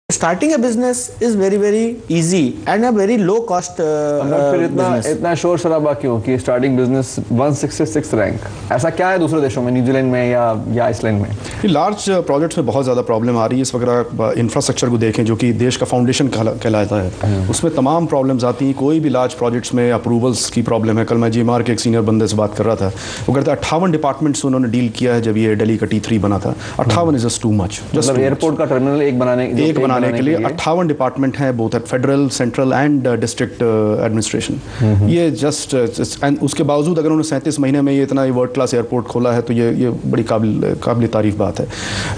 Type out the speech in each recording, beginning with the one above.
Starting a business is very easy and a very low cost फिर इतना शोर शराबा क्यों कि स्टार्टिंग बिजनेस 166 रैंक, ऐसा क्या है दूसरे देशों में, न्यूजीलैंड में या आइसलैंड में? लार्ज प्रोजेक्ट्स में बहुत ज़्यादा प्रॉब्लम आ रही है इस वक्त। इंफ्रास्ट्रक्चर को देखें जो कि देश का फाउंडेशन कहलाता है, उसमें तमाम प्रॉब्लम्स आती हैं। कोई भी लार्ज प्रोजेक्ट्स में अप्रूवल्स की प्रॉब्लम है। कल मैं GMR के एक सीनियर बंदे से बात कर रहा था, वो कहते हैं 58 डिपार्टमेंट्स उन्होंने डील किया है जब ये दिल्ली का T3 बना था। 58 इज जस्ट टू मच। मतलब एयरपोर्ट का टर्मिनल एक बनाने के लिए 58 डिपार्टमेंट हैं, both at federal, central and district administration. ये जस्ट एंड उसके बावजूद अगर उन्होंने 37 महीने में ये इतना वर्ल्ड क्लास एयरपोर्ट खोला है तो ये बड़ी काबिल तारीफ बात है।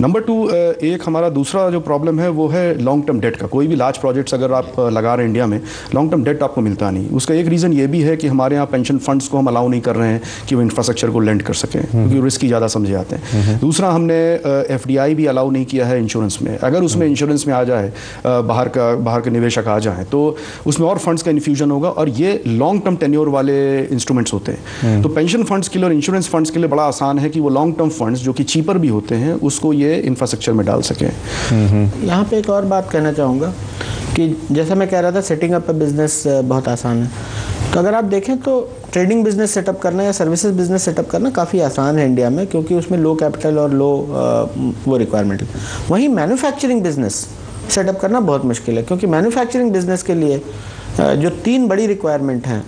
नंबर 2, एक हमारा दूसरा जो प्रॉब्लम है वो है लॉन्ग टर्म डेट का। कोई भी लार्ज प्रोजेक्ट्स अगर आप लगा रहे हैं इंडिया में, लॉन्ग टर्म डेट आपको मिलता नहीं। उसका एक रीज़न ये भी है कि हमारे यहाँ पेंशन फंड्स को हम अलाउ नहीं कर रहे हैं कि वो इंफ्रास्ट्रक्चर को लेंड कर सकें, क्योंकि रिस्क ज़्यादा समझे आते हैं। दूसरा, हमने FDI भी अलाउ नहीं किया है इंश्योरेंस में। अगर उसमें इंश्योरेंस में आ जाए, बाहर के निवेशक आ जाएं, तो उसमें और फंड्स का इन्फ्यूजन होगा, और ये लॉन्ग टर्म टेन्योर वाले इंस्ट्रूमेंट्स होते हैं। तो पेंशन फंड्स के लिए और इंश्योरेंस फंड्स के लिए बड़ा आसान है कि वो लॉन्ग टर्म फंड्स जो कि चीपर भी होते हैं उसको ये इंफ्रास्ट्रक्चर में डाल सकें। यहाँ पे एक और बात कहना चाहूँगा कि जैसा मैं कह रहा था, सेटिंग अप बिजनेस बहुत आसान है। तो अगर आप देखें तो ट्रेडिंग बिजनेस सेटअप करना या सर्विसेज बिजनेस सेटअप करना काफ़ी आसान है इंडिया में, क्योंकि उसमें लो कैपिटल और लो वो रिक्वायरमेंट है। वहीं मैन्युफैक्चरिंग बिजनेस सेटअप करना बहुत मुश्किल है, क्योंकि मैन्युफैक्चरिंग बिजनेस के लिए जो 3 बड़ी रिक्वायरमेंट हैं,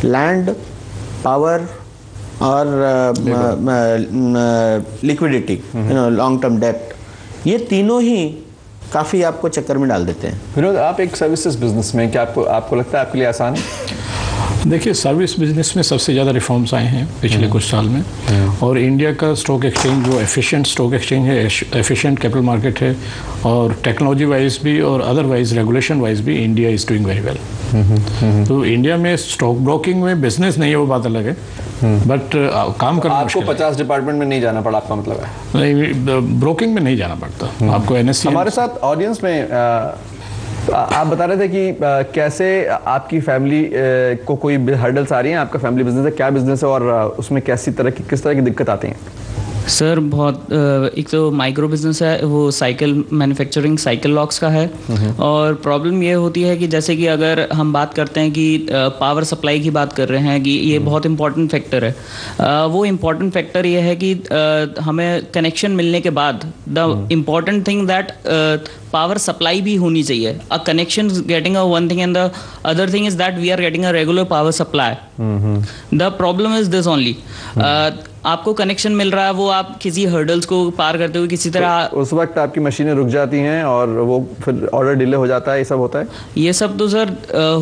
लैंड, पावर और लिक्विडिटी, लॉन्ग टर्म डेट, ये तीनों ही काफ़ी आपको चक्कर में डाल देते हैं। विनोद, आप एक सर्विसेज बिजनेस में, क्या आपको लगता है आपके लिए आसान है? देखिए, सर्विस बिजनेस में सबसे ज़्यादा रिफॉर्म्स आए हैं पिछले कुछ साल में, और इंडिया का स्टॉक एक्सचेंज जो एफिशिएंट स्टॉक एक्सचेंज है, एफिशिएंट कैपिटल मार्केट है, और टेक्नोलॉजी वाइज भी और अदरवाइज रेगुलेशन वाइज भी India is doing very well. तो इंडिया में स्टॉक ब्रोकिंग में बिजनेस नहीं है, वो बात अलग है, बट काम करना आपको 50 डिपार्टमेंट में नहीं जाना पड़ा, आपका मतलब है? नहीं, ब्रोकिंग में नहीं जाना पड़ता आपको। NSE हमारे साथ ऑडियंस में आप बता रहे थे कि कैसे आपकी फैमिली को कोई हर्डल्स आ रही हैं। आपका फैमिली बिजनेस है, क्या बिजनेस है, और उसमें किस तरह की दिक्कत आती हैं? सर बहुत एक तो माइक्रो बिजनेस है, वो साइकिल मैन्युफैक्चरिंग साइकिल लॉक्स का है। और प्रॉब्लम ये होती है कि जैसे कि अगर हम बात करते हैं कि पावर सप्लाई की बात कर रहे हैं कि ये बहुत इंपॉर्टेंट फैक्टर है। वो इम्पॉर्टेंट फैक्टर ये है कि हमें कनेक्शन मिलने के बाद the important thing that power supply भी होनी चाहिए। A connection getting a one thing and the other thing is that we are getting a regular power supply. The problem is this only, आपको connection मिल रहा है, वो आप किसी हर्डल्स को पार करते हुए किसी तरह उस वक्त आपकी मशीनें रुक जाती हैं और वो फिर ऑर्डर डिले हो जाता है, ये सब होता है? ये सब तो सर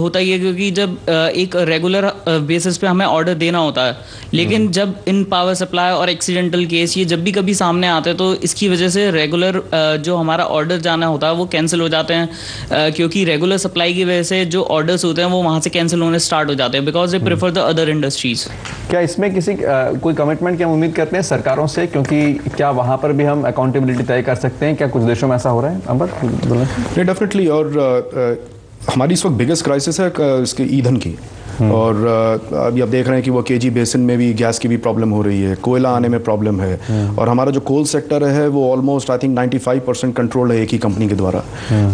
होता ही है, क्योंकि जब एक रेगुलर बेसिस पे हमें ऑर्डर देना होता है, लेकिन जब इन पावर सप्लाई और एक्सीडेंटल केस ये जब भी कभी सामने आते हैं, तो इसकी वजह से रेगुलर जो हमारा ऑर्डर जाना होता है वो कैंसिल हो जाते हैं, क्योंकि रेगुलर सप्लाई की वजह से जो ऑर्डर्स होते हैं वो वहाँ से कैंसिल होने स्टार्ट हो जाते हैं, because they prefer the other industries. क्या इसमें कोई कमिटमेंट की हम उम्मीद करते हैं सरकारों से, क्योंकि क्या वहाँ पर भी हम अकाउंटेबिलिटी तय कर सकते हैं? क्या कुछ देशों में ऐसा हो रहा है? नहीं, डेफिनेटली। और हमारी इस वक्त बिगेस्ट क्राइसिस है इसके ईंधन की, और अभी आप देख रहे हैं कि वो KG बेसिन में भी गैस की भी प्रॉब्लम हो रही है, कोयला आने में प्रॉब्लम है, और हमारा जो कोल सेक्टर है वो ऑलमोस्ट आई थिंक 95% कंट्रोल है एक ही कंपनी के द्वारा।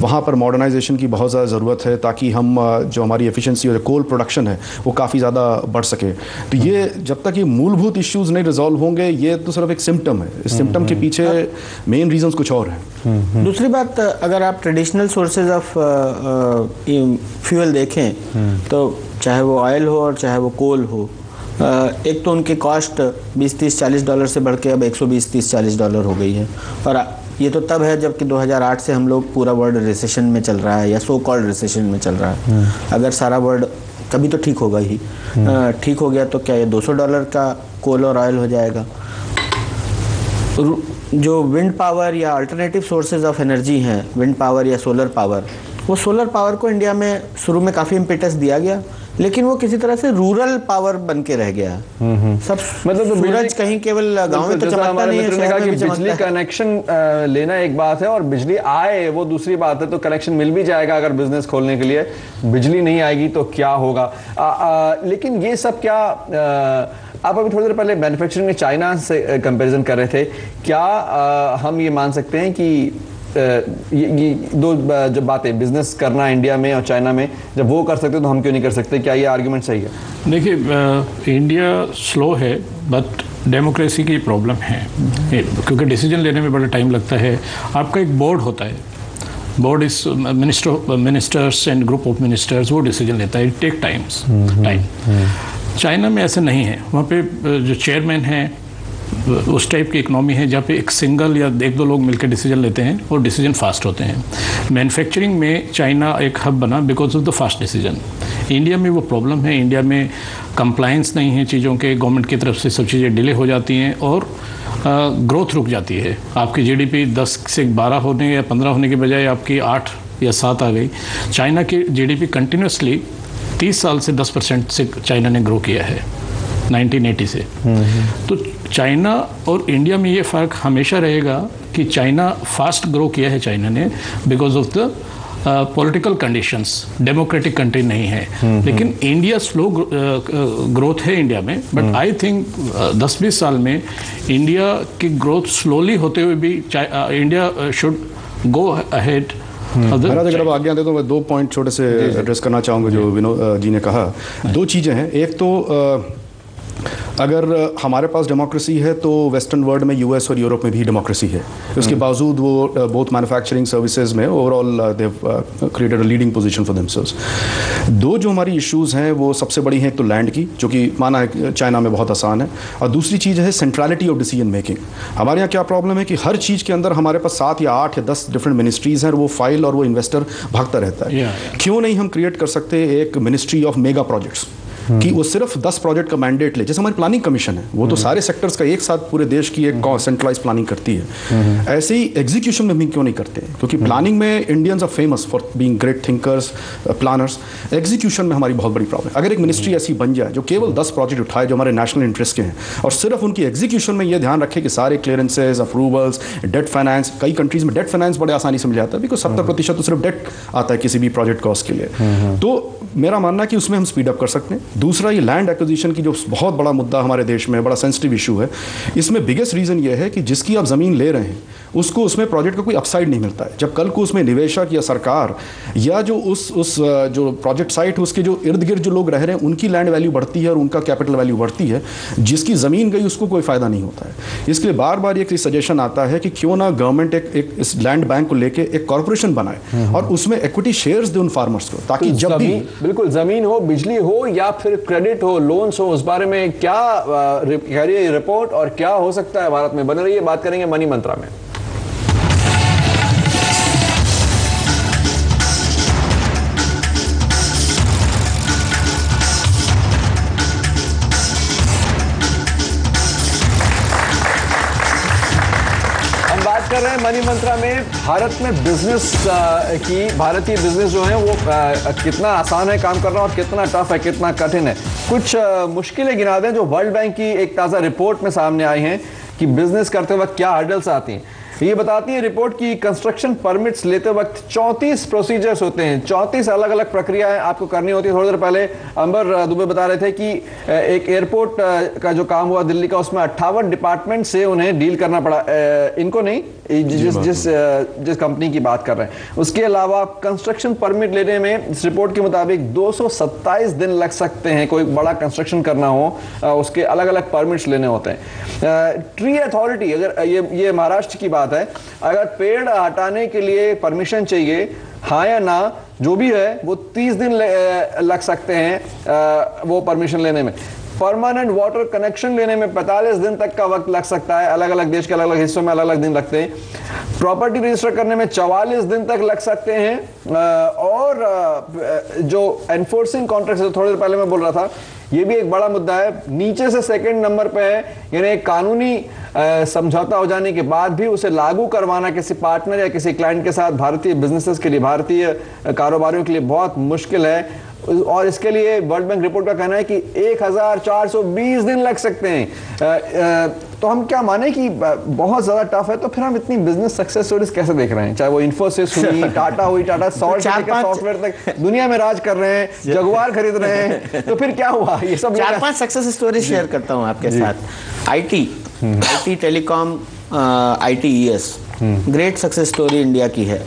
वहाँ पर मॉडर्नाइजेशन की बहुत ज़्यादा ज़रूरत है, ताकि हम जो हमारी एफिशिएंसी और कोल प्रोडक्शन है वो काफ़ी ज़्यादा बढ़ सके। तो ये जब तक ये मूलभूत इश्यूज़ नहीं रिजॉल्व होंगे, ये तो सिर्फ एक सिम्टम है, इस सिम्टम के पीछे मेन रीजंस कुछ और हैं। दूसरी बात, अगर आप ट्रेडिशनल सोर्सेज ऑफ फ्यूल देखें, तो चाहे वो ऑयल हो और चाहे वो कोल हो, एक तो उनकी कॉस्ट $20-30-40 से बढ़ के अब $120-30-40 हो गई है। और ये तो तब है जबकि 2008 से हम लोग पूरा वर्ल्ड रिसेशन में चल रहा है, या सो कॉल्ड रिसेशन में चल रहा है। अगर सारा वर्ल्ड कभी तो ठीक होगा ही, ठीक हो गया तो क्या ये $200 का कोल और ऑयल हो जाएगा? जो विंड पावर या अल्टरनेटिव सोर्सेज ऑफ एनर्जी हैं, विंड पावर या सोलर पावर, वो सोलर पावर को इंडिया में शुरू में काफ़ी इम्पेटस दिया गया, लेकिन वो किसी तरह से रूरल पावर बन के रह गया। सब मतलब तो सूरज कहीं केवल गांव में तो चमकता नहीं है, शहर में भी चमकता है। बिजली कनेक्शन लेना एक बात है, और बिजली आए वो दूसरी बात है। तो कनेक्शन मिल भी जाएगा अगर बिजनेस खोलने के लिए, बिजली नहीं आएगी तो क्या होगा? लेकिन ये सब क्या आप अभी थोड़ी देर पहले मैन्युफैक्चरिंग में चाइना से कंपैरिजन कर रहे थे, क्या हम ये मान सकते हैं कि ये दो जब बातें बिजनेस करना इंडिया में और चाइना में, जब वो कर सकते तो हम क्यों नहीं कर सकते? क्या ये आर्गुमेंट सही है? देखिए, इंडिया स्लो है बट डेमोक्रेसी की प्रॉब्लम है, क्योंकि डिसीजन लेने में बड़ा टाइम लगता है। आपका एक बोर्ड होता है, board is ministers and group of ministers, वो डिसीजन लेता है, इट टेक टाइम। चाइना में ऐसा नहीं है, वहाँ पे जो चेयरमैन है उस टाइप की इकनॉमी है जहाँ पे एक सिंगल या एक दो लोग मिलकर डिसीजन लेते हैं और डिसीजन फास्ट होते हैं। मैन्युफैक्चरिंग में चाइना एक हब बना because of the fast decision. India में वो प्रॉब्लम है, इंडिया में कंप्लायंस नहीं है चीज़ों के, गवर्नमेंट की तरफ से सब चीज़ें डिले हो जाती हैं और ग्रोथ रुक जाती है। आपकी जीडीपी 10 से 12 होने या 15 होने के बजाय आपकी 8 या 7 आ गई। चाइना की जीडीपी कंटिन्यूसली 30 साल से 10% से चाइना ने ग्रो किया है 1980 से। तो चाइना और इंडिया में ये फ़र्क हमेशा रहेगा कि चाइना फास्ट ग्रो किया है चाइना ने because of the political conditions, democratic country नहीं है। लेकिन इंडिया स्लो ग्रोथ है इंडिया में, बट आई थिंक 10-20 साल में इंडिया की ग्रोथ स्लोली होते हुए भी इंडिया शुड गो अहेड। अगर आप आज्ञा दे तो मैं 2 पॉइंट छोटे से एड्रेस करना चाहूँगा जो विनोद जी ने कहा। 2 चीज़ें हैं, एक तो अगर हमारे पास डेमोक्रेसी है तो वेस्टर्न वर्ल्ड में यूएस और यूरोप में भी डेमोक्रेसी है। उसके बावजूद वो बोथ मैन्युफैक्चरिंग सर्विसेज में overall they have created a leading position for themselves. 2 जो हमारी इश्यूज़ हैं वो सबसे बड़ी है, एक तो लैंड की, जो कि माना है चाइना में बहुत आसान है, और दूसरी चीज़ है सेंट्रलिटी ऑफ डिसीजन मेकिंग। हमारे यहाँ क्या प्रॉब्लम है कि हर चीज़ के अंदर हमारे पास 7 या 8 या 10 डिफरेंट मिनिस्ट्रीज़ हैं और वो फाइल और वो इन्वेस्टर भागता रहता है। क्यों नहीं हम क्रिएट कर सकते एक मिनिस्ट्री ऑफ मेगा प्रोजेक्ट्स कि वो सिर्फ 10 प्रोजेक्ट का मैंडेट ले, जैसे हमारी प्लानिंग कमीशन है, वो तो सारे सेक्टर्स का एक साथ पूरे देश की एक सेंट्रलाइज प्लानिंग करती है। ऐसे ही एग्जीक्यूशन में भी क्यों नहीं करते? क्योंकि प्लानिंग में Indians are famous for being great thinkers, planners. Execution में हमारी बहुत बड़ी प्रॉब्लम। अगर एक मिनिस्ट्री ऐसी बन जाए जो केवल 10 प्रोजेक्ट उठाए जो हमारे नेशनल इंटरेस्ट के हैं और सिर्फ उनकी एग्जीक्यूशन में ये ध्यान रखे कि सारे क्लियरेंसेज, अप्रूवल्स, डेट फाइनेंस, कई कंट्रीज में डेट फाइनेंस बड़े आसानी से मिल जाता है बिकॉज 70% तो सिर्फ डेट आता है किसी भी प्रोजेक्ट कॉस्ट के लिए। तो मेरा मानना है कि उसमें हम स्पीड अप कर सकते हैं। दूसरा, ये लैंड एक्विजिशन की जो बहुत बड़ा मुद्दा हमारे देश में, बड़ा सेंसिटिव इशू है, इसमें बिगेस्ट रीज़न ये है कि जिसकी आप ज़मीन ले रहे हैं उसको उसमें प्रोजेक्ट का कोई अपसाइड नहीं मिलता है। जब कल को उसमें निवेशक या सरकार या जो उस जो प्रोजेक्ट साइट है उसके जो इर्द गिर्द जो लोग रह रहे हैं उनकी लैंड वैल्यू बढ़ती है और उनका कैपिटल वैल्यू बढ़ती है, जिसकी ज़मीन गई उसको कोई फ़ायदा नहीं होता है। इसलिए बार बार एक सजेशन आता है कि क्यों ना गवर्नमेंट एक इस लैंड बैंक को लेके एक कॉर्पोरेशन बनाए और उसमें इक्विटी शेयर्स दे उन फार्मर्स को, ताकि जब भी बिल्कुल ज़मीन हो, बिजली हो या फिर क्रेडिट हो, लोन्स हो, उस बारे में क्या कह रही है रिपोर्ट और क्या हो सकता है भारत में? बने रहिए, बात करेंगे मनी मंत्रा में। कर रहे हैं मनी मंत्रा में भारत में बिजनेस की, भारतीय बिजनेस जो है वो कितना आसान है काम करना और कितना टफ है, कितना कठिन है। कुछ मुश्किलें गिना दें जो वर्ल्ड बैंक की एक ताज़ा रिपोर्ट में सामने आई हैं कि बिजनेस करते वक्त क्या हर्डल्स आती हैं। ये बताती है रिपोर्ट की कंस्ट्रक्शन परमिट्स लेते वक्त 34 प्रोसीजर्स होते हैं, 34 अलग अलग प्रक्रियाएं आपको करनी होती है। थोड़ी देर पहले अंबर दुबे बता रहे थे कि एक एयरपोर्ट का जो काम हुआ दिल्ली का, उसमें 58 डिपार्टमेंट से उन्हें डील करना पड़ा। इनको नहीं, जिस कंपनी की बात कर रहे हैं। उसके अलावा कंस्ट्रक्शन परमिट लेने में इस रिपोर्ट के मुताबिक 227 दिन लग सकते हैं। कोई बड़ा कंस्ट्रक्शन करना हो उसके अलग अलग परमिट्स लेने होते हैं। ट्री अथॉरिटी, अगर ये महाराष्ट्र की बात है, अगर पेड़ हटाने के लिए परमिशन चाहिए, हाँ या ना जो भी है, वो 30 दिन लग सकते हैं वो परमिशन लेने में। परमानेंट वाटर कनेक्शन लेने में 45 दिन तक का वक्त लग सकता है। अलग अलग देश के अलग अलग हिस्सों में अलग अलग दिन लगते हैं। प्रॉपर्टी रजिस्टर करने में 44 दिन तक लग सकते हैं। और जो एनफोर्सिंग कॉन्ट्रैक्ट, थोड़ी देर पहले मैं बोल रहा था, ये भी एक बड़ा मुद्दा है, नीचे से सेकंड नंबर पे है। यानी कानूनी समझौता हो जाने के बाद भी उसे लागू करवाना किसी पार्टनर या किसी क्लाइंट के साथ भारतीय बिजनेसेस के लिए, भारतीय कारोबारियों के लिए बहुत मुश्किल है। और इसके लिए वर्ल्ड बैंक रिपोर्ट का कहना है कि 1420 दिन लग सकते हैं। तो हम क्या माने कि बहुत ज्यादा टफ है, तो फिर हम इतनी बिजनेस सक्सेस स्टोरीज कैसे देख रहे हैं? चाहे वो इन्फोसिस हुई, टाटा हुई, टाटा सॉफ्टवेयर तक दुनिया में राज कर रहे हैं, जगुआर खरीद रहे हैं, तो फिर क्या हुआ? ये सब 4-5 सक्सेस स्टोरी शेयर करता हूं आपके साथ। IT, telecom, ITES great success story India की है।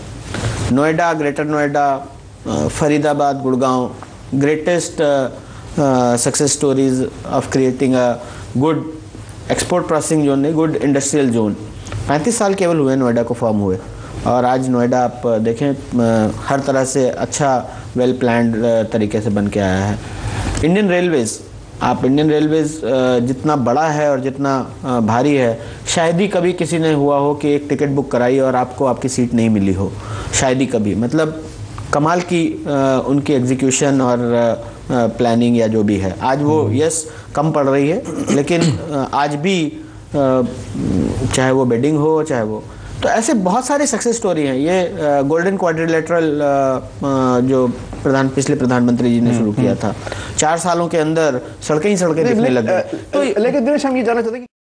Noida, greater Noida, Faridabad, Gurgaon, greatest success stories of creating a good export processing zone, नहीं, गुड इंडस्ट्रियल जोन। 35 साल केवल हुए नोएडा को फॉर्म हुए, और आज नोएडा आप देखें हर तरह से अच्छा वेल प्लान्ड तरीके से बन के आया है। इंडियन रेलवेज़, आप इंडियन रेलवेज़ जितना बड़ा है और जितना भारी है, शायद ही कभी किसी ने हुआ हो कि एक टिकट बुक कराई और आपको आपकी सीट नहीं मिली हो, शायद ही कभी। मतलब कमाल की उनकी एग्जीक्यूशन और प्लानिंग या जो भी है। आज वो यस कम पड़ रही है, लेकिन आज भी चाहे वो बेडिंग हो, चाहे वो, तो ऐसे बहुत सारे सक्सेस स्टोरी हैं। ये गोल्डन क्वाड्रिलेटरल जो पिछले प्रधानमंत्री जी ने शुरू किया था, 4 सालों के अंदर सड़कें ही सड़कें दिखने लग गई। तो लेकिन दिनेश, हम ये जानना चाहते हैं कि